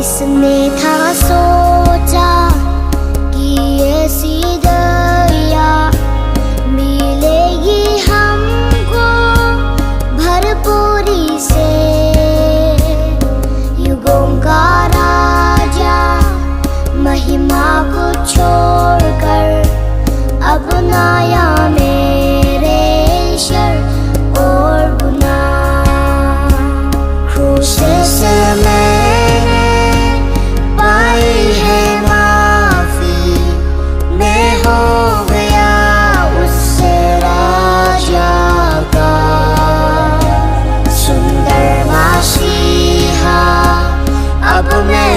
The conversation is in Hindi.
किसने था सोचा कि ऐसी दया मिलेगी हमको भरपूरी से। युगों का राजा महिमा को छोड़कर अपनाया मेरे शर और गुनाह। क्रूस से मैंने पाई है माफी, मैं हो गया उससे राजा का। सुंदर मसीहा अब मैं